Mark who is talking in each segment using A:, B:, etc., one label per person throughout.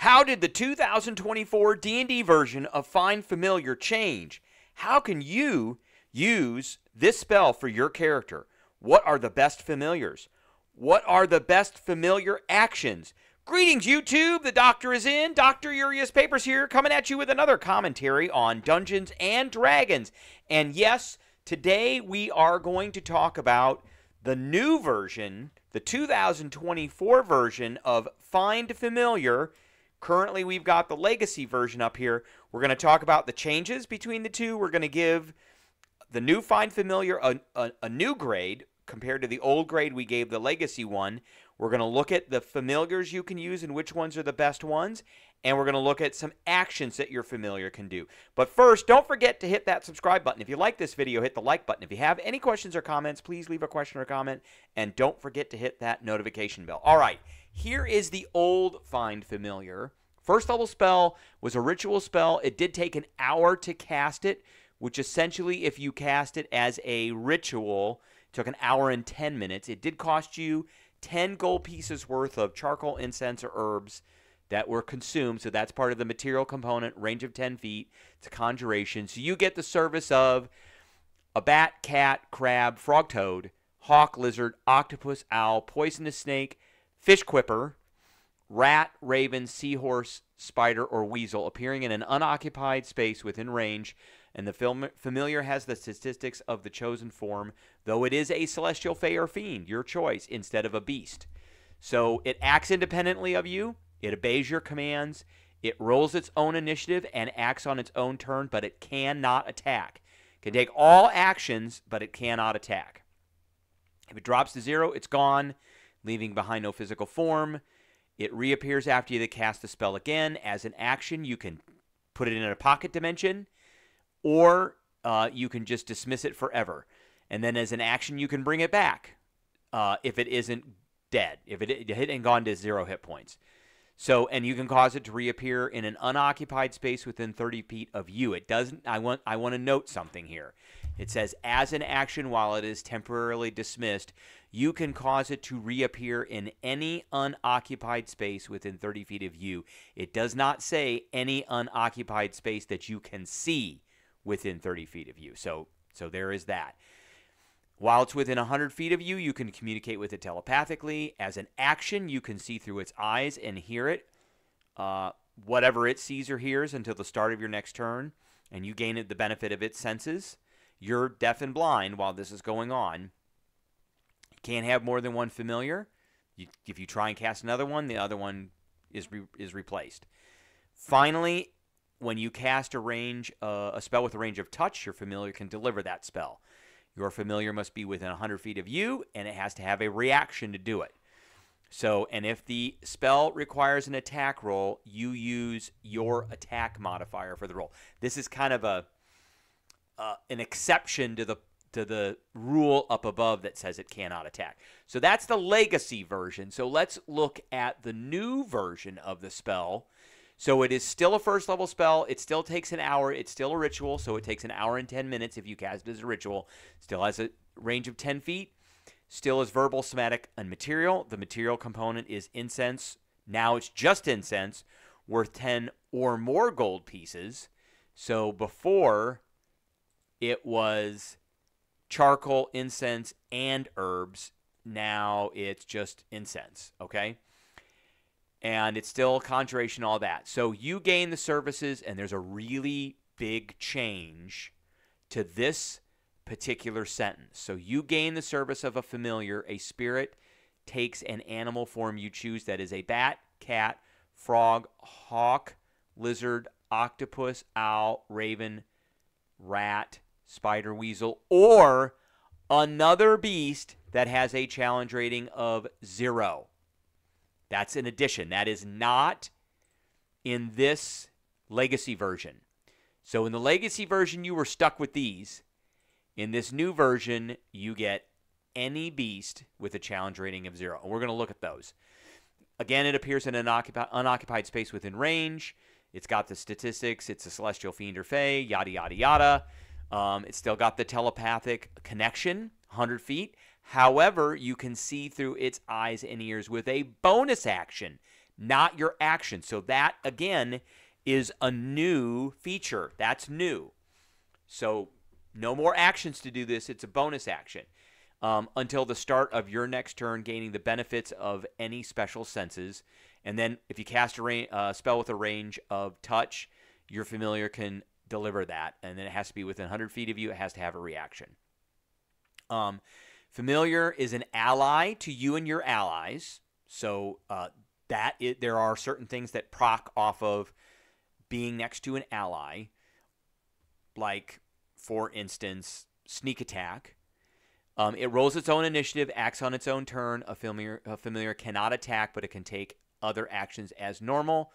A: How did the 2024 D&D version of Find Familiar change? How can you use this spell for your character? What are the best familiars? What are the best familiar actions? Greetings, YouTube. The Doctor is in. Dr. Urias Papers here, coming at you with another commentary on Dungeons and Dragons. And yes, today we are going to talk about the new version, the 2024 version of Find Familiar. Currently, we've got the Legacy version up here. We're going to talk about the changes between the two. We're going to give the new Find Familiar a new grade compared to the old grade we gave the Legacy one. We're going to look at the familiars you can use and which ones are the best ones. And we're going to look at some actions that your familiar can do. But first, don't forget to hit that subscribe button. If you like this video, hit the like button. If you have any questions or comments, please leave a question or comment. And don't forget to hit that notification bell. All right, here is the old Find Familiar. First level spell was a ritual spell. It did take an hour to cast it, which essentially, if you cast it as a ritual, took an hour and 10 minutes. It did cost you 10 gold pieces worth of charcoal, incense, or herbs that were consumed. So that's part of the material component, range of 10 feet. It's a conjuration. So you get the service of a bat, cat, crab, frog, toad, hawk, lizard, octopus, owl, poisonous snake, fish quipper, rat, raven, seahorse, spider, or weasel appearing in an unoccupied space within range. And the familiar has the statistics of the chosen form, though it is a celestial, fey, or fiend, your choice, instead of a beast. So it acts independently of you. It obeys your commands. It rolls its own initiative and acts on its own turn, but it cannot attack. It can take all actions, but it cannot attack. If it drops to 0, it's gone, leaving behind no physical form. It reappears after you cast the spell again. As an action, you can put it in a pocket dimension, or you can just dismiss it forever. And then as an action, you can bring it back if it isn't dead, if it hit and gone to 0 hit points. So, and you can cause it to reappear in an unoccupied space within 30 feet of you. It doesn't, I want to note something here. It says, as an action while it is temporarily dismissed, you can cause it to reappear in any unoccupied space within 30 feet of you. It does not say any unoccupied space that you can see within 30 feet of you. So there is that. While it's within 100 feet of you, you can communicate with it telepathically. As an action, you can see through its eyes and hear it, whatever it sees or hears until the start of your next turn, and you gain the benefit of its senses. You're deaf and blind while this is going on. You can't have more than one familiar. If you try and cast another one, the other one is replaced. Finally, when you cast a spell with a range of touch, your familiar can deliver that spell. Your familiar must be within 100 feet of you, and it has to have a reaction to do it. So, and if the spell requires an attack roll, you use your attack modifier for the roll. This is kind of an exception to the rule up above that says it cannot attack. So that's the Legacy version. So let's look at the new version of the spell. So it is still a first level spell. It still takes an hour. It's still a ritual, so it takes an hour and 10 minutes if you cast it as a ritual. Still has a range of 10 feet. Still is verbal, somatic, and material. The material component is incense. Now it's just incense, worth 10 or more gold pieces. So before, it was charcoal, incense, and herbs. Now it's just incense, okay? And it's still conjuration, all that. So you gain the services, and there's a really big change to this particular sentence. So you gain the service of a familiar. A spirit takes an animal form you choose that is a bat, cat, frog, hawk, lizard, octopus, owl, raven, rat, spider, weasel, or another beast that has a challenge rating of 0. That's an addition. That is not in this Legacy version. So in the Legacy version, you were stuck with these. In this new version, you get any beast with a challenge rating of 0. And we're going to look at those. Again, it appears in an unoccupied space within range. It's got the statistics. It's a celestial, fiend, or fey, yada, yada, yada. It's still got the telepathic connection, 100 feet. However, you can see through its eyes and ears with a bonus action. not your action. So that, again, is a new feature. That's new. So no more actions to do this. It's a bonus action. Until the start of your next turn, gaining the benefits of any special senses. And then if you cast a spell with a range of touch, your familiar can deliver that. And then it has to be within 100 feet of you. It has to have a reaction. Familiar is an ally to you and your allies. So there are certain things that proc off of being next to an ally. Like, for instance, sneak attack. It rolls its own initiative, acts on its own turn. A familiar cannot attack, but it can take other actions as normal.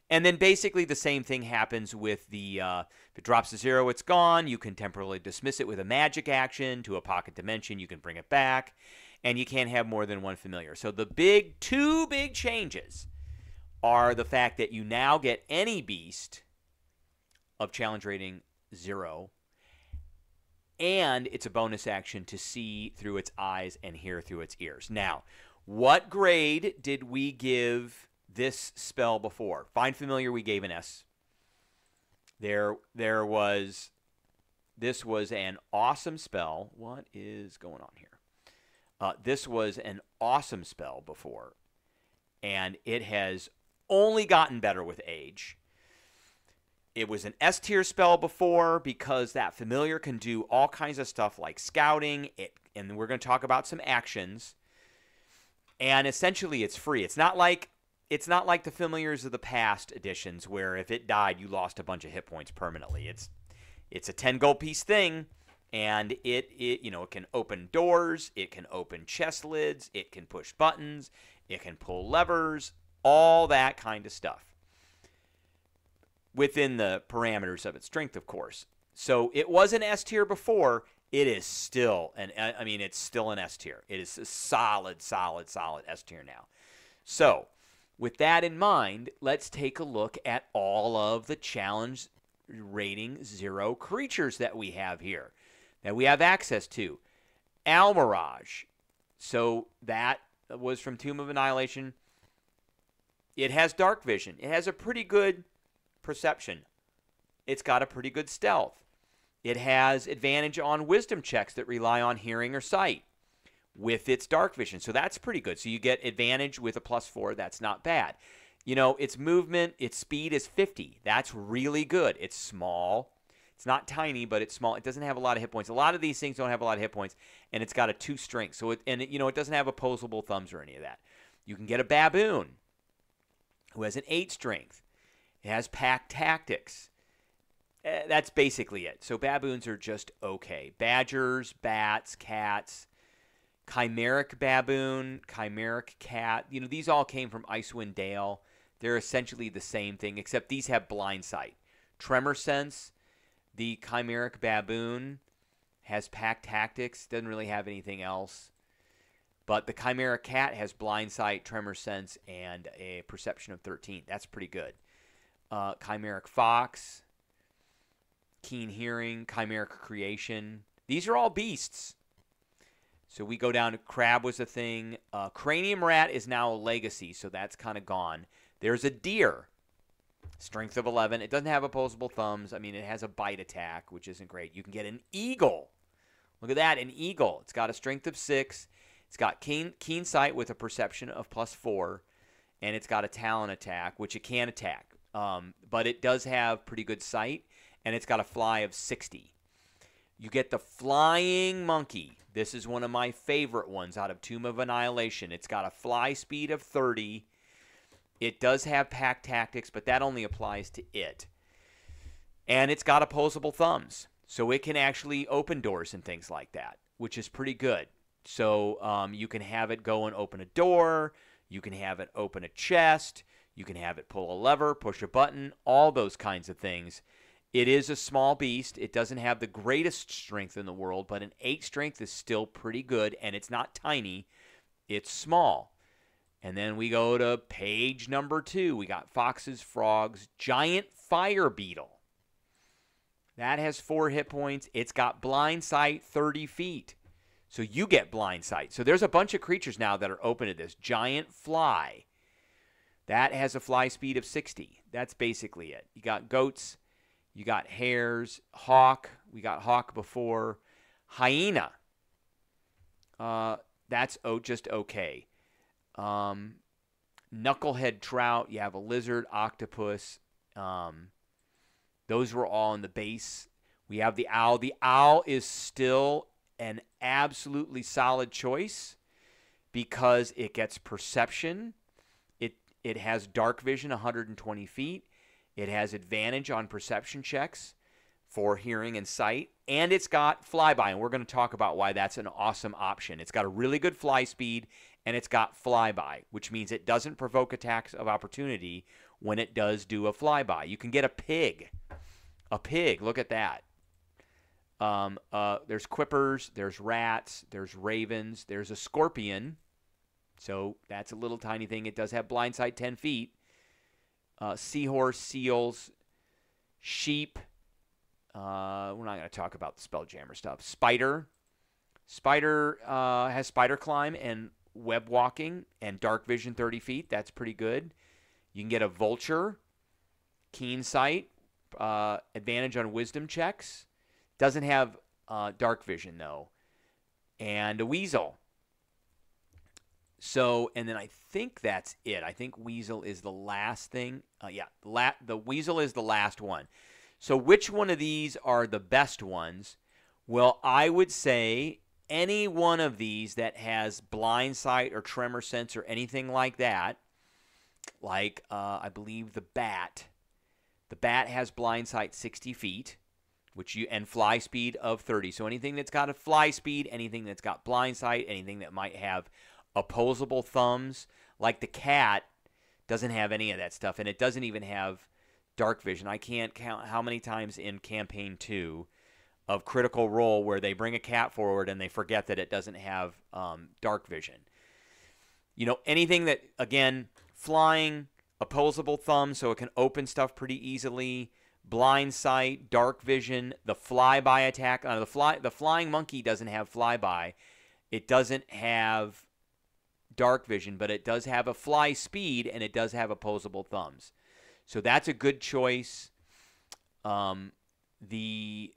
A: And then basically the same thing happens with the, if it drops to 0, it's gone. You can temporarily dismiss it with a magic action to a pocket dimension. You can bring it back. And you can't have more than one familiar. So the two big changes are the fact that you now get any beast of challenge rating 0. And it's a bonus action to see through its eyes and hear through its ears. Now, what grade did we give this spell before? Find Familiar, we gave an S. This was an awesome spell. What is going on here? This was an awesome spell before, and it has only gotten better with age. It was an S tier spell before because that familiar can do all kinds of stuff like scouting. And we're going to talk about some actions. And essentially, it's free. It's not like the familiars of the past editions where if it died, you lost a bunch of hit points permanently. It's a 10 gold piece thing, and it can open doors, it can open chest lids, it can push buttons, it can pull levers, all that kind of stuff. Within the parameters of its strength, of course. So it was an S tier before. It is still it's still an S tier. It is a solid S tier now. So with that in mind, let's take a look at all of the challenge rating 0 creatures that we have here, that we have access to. Almirage. So that was from Tomb of Annihilation. It has dark vision. It has a pretty good perception. It's got a pretty good stealth. It has advantage on wisdom checks that rely on hearing or sight with its dark vision. So that's pretty good. So you get advantage with a +4. That's not bad. Its movement, its speed is 50. That's really good. It's small. It's not tiny, but it's small. It doesn't have a lot of hit points. A lot of these things don't have a lot of hit points, and it's got a 2 strength. So it doesn't have opposable thumbs or any of that. You can get a baboon who has an 8 strength. It has pack tactics. That's basically it. So baboons are just okay. Badgers, bats, cats, chimeric baboon, chimeric cat. These all came from Icewind Dale. They're essentially the same thing, except these have blind sight. Tremor sense, the chimeric baboon has pack tactics. Doesn't really have anything else. But the chimeric cat has blind sight, tremor sense, and a perception of 13. That's pretty good. Chimeric fox, keen hearing, chimeric creation. These are all beasts. So we go down to crab was a thing. Cranium rat is now a legacy, so that's kind of gone. There's a deer, strength of 11. It doesn't have opposable thumbs. It has a bite attack, which isn't great. You can get an eagle. Look at that, an eagle. It's got a strength of 6. It's got keen sight with a perception of +4, and it's got a talon attack, which it can attack. But it does have pretty good sight, and it's got a fly of 60. You get the flying monkey. This is one of my favorite ones out of Tomb of Annihilation. It's got a fly speed of 30. It does have pack tactics, but that only applies to it. And it's got opposable thumbs, so it can actually open doors and things like that, which is pretty good. So you can have it go and open a door. You can have it open a chest. You can have it pull a lever, push a button, all those kinds of things. It is a small beast. It doesn't have the greatest strength in the world, but an 8 strength is still pretty good, and it's not tiny. It's small. And then we go to page number 2. We got foxes, frogs, giant fire beetle. That has 4 hit points. It's got blind sight 30 feet. So you get blind sight. So there's a bunch of creatures now that are open to this. Giant fly. That has a fly speed of 60. That's basically it. You got goats, you got hares, hawk. We got hawk before. Hyena. That's just okay. Knucklehead trout. You have a lizard, octopus. Those were all in the base. We have the owl. The owl is still an absolutely solid choice because it gets perception. It has dark vision 120 feet. It has advantage on perception checks for hearing and sight. And it's got flyby, and we're going to talk about why that's an awesome option. It's got a really good fly speed, and it's got flyby, which means it doesn't provoke attacks of opportunity when it does do a flyby. You can get a pig. A pig, look at that. There's quippers, there's rats, there's ravens, there's a scorpion. So that's a little tiny thing. It does have blind sight 10 feet. Seahorse, seals, sheep. We're not going to talk about the Spelljammer stuff. Spider. Spider has spider climb and web walking and dark vision 30 feet. That's pretty good. You can get a vulture, keen sight, advantage on wisdom checks. Doesn't have dark vision, though. And a weasel. So, and then I think that's it. I think weasel is the last thing. The weasel is the last one. So which one of these are the best ones? Well, I would say any one of these that has blind sight or tremor sense or anything like that, like I believe the bat. The bat has blind sight 60 feet, and fly speed of 30. So anything that's got a fly speed, anything that's got blind sight, anything that might have opposable thumbs, like the cat doesn't have any of that stuff, and it doesn't even have dark vision. I can't count how many times in campaign 2 of Critical Role where they bring a cat forward and they forget that it doesn't have dark vision. You know, anything that, again, flying, opposable thumbs, so it can open stuff pretty easily, blind sight, dark vision, the flyby attack. The flying monkey doesn't have flyby. It doesn't have dark vision, but it does have a fly speed, and it does have opposable thumbs. So that's a good choice. The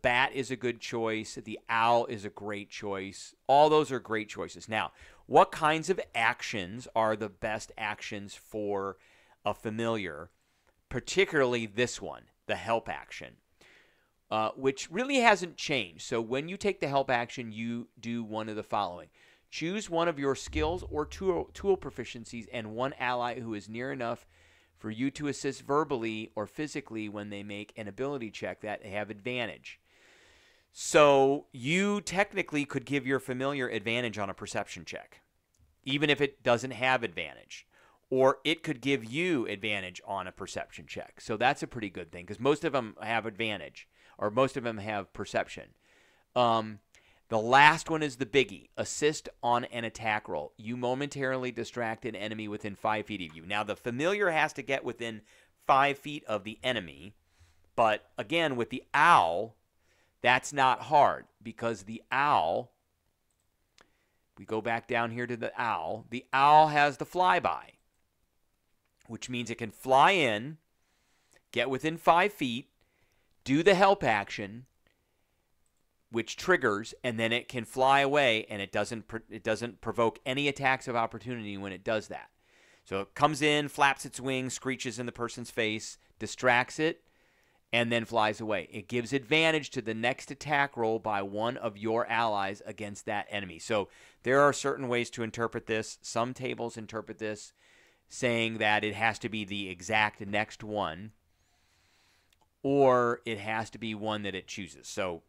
A: bat is a good choice. The owl is a great choice. All those are great choices. Now, what kinds of actions are the best actions for a familiar? Particularly this one, the help action, which really hasn't changed. So when you take the help action, you do one of the following. Choose one of your skills or tool proficiencies and one ally who is near enough for you to assist verbally or physically when they make an ability check that they have advantage. So you technically could give your familiar advantage on a perception check, even if it doesn't have advantage. Or it could give you advantage on a perception check. So that's a pretty good thing because most of them have advantage, or most of them have perception. The last one is the biggie. Assist on an attack roll. You momentarily distract an enemy within 5 feet of you. Now, the familiar has to get within 5 feet of the enemy. But, again, with the owl, that's not hard because the owl, we go back down here to the owl has the flyby, which means it can fly in, get within 5 feet, do the help action, which triggers, and then it can fly away, and it doesn't provoke any attacks of opportunity when it does that. So it comes in, flaps its wings, screeches in the person's face, distracts it, and then flies away. It gives advantage to the next attack roll by one of your allies against that enemy. So there are certain ways to interpret this. Some tables interpret this saying that it has to be the exact next one, or it has to be one that it chooses. So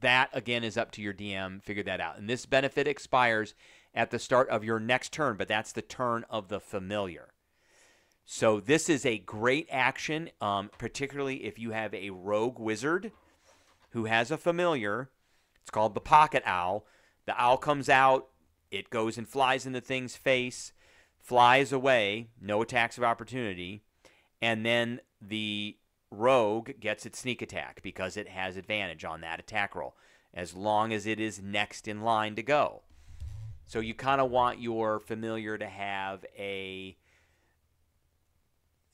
A: that, again, is up to your DM. Figure that out. And this benefit expires at the start of your next turn, but that's the turn of the familiar. So this is a great action, particularly if you have a rogue wizard who has a familiar. It's called the pocket owl. The owl comes out. It goes and flies in the thing's face, flies away, no attacks of opportunity, and then the rogue gets its sneak attack because it has advantage on that attack roll as long as it is next in line to go. So you kind of want your familiar to have a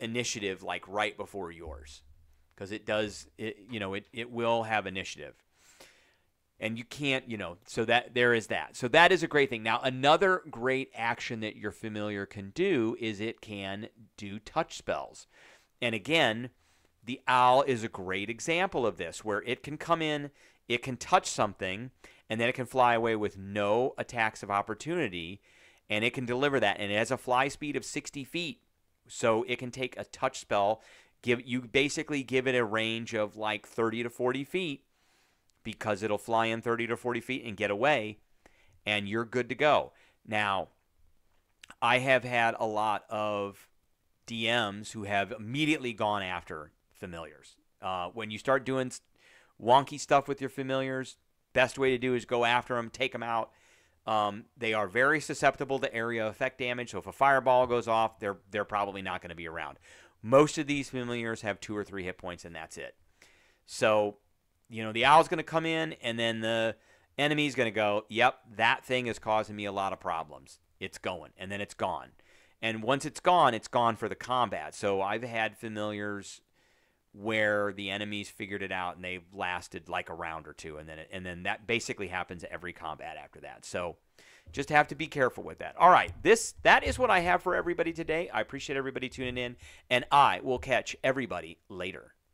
A: initiative like right before yours, because it does it will have initiative. And you can't, so that there is that. So that is a great thing. Now, another great action that your familiar can do is it can do touch spells. And again, the owl is a great example of this, where it can come in, it can touch something, and then it can fly away with no attacks of opportunity, and it can deliver that. And it has a fly speed of 60 feet, so it can take a touch spell. You basically give it a range of like 30 to 40 feet, because it'll fly in 30 to 40 feet and get away, and you're good to go. Now, I have had a lot of DMs who have immediately gone after familiars. When you start doing wonky stuff with your familiars, best way to do is go after them, take them out. They are very susceptible to area effect damage, so if a fireball goes off, they're probably not going to be around. Most of these familiars have 2 or 3 hit points, and that's it. So, the owl's going to come in, and then the enemy's going to go, yep, that thing is causing me a lot of problems. It's going, and then it's gone. And once it's gone for the combat. So I've had familiars where the enemies figured it out, and they've lasted like a round or two, and then that basically happens every combat after that. So just have to be careful with that. All right, that is what I have for everybody today. I appreciate everybody tuning in, and I will catch everybody later.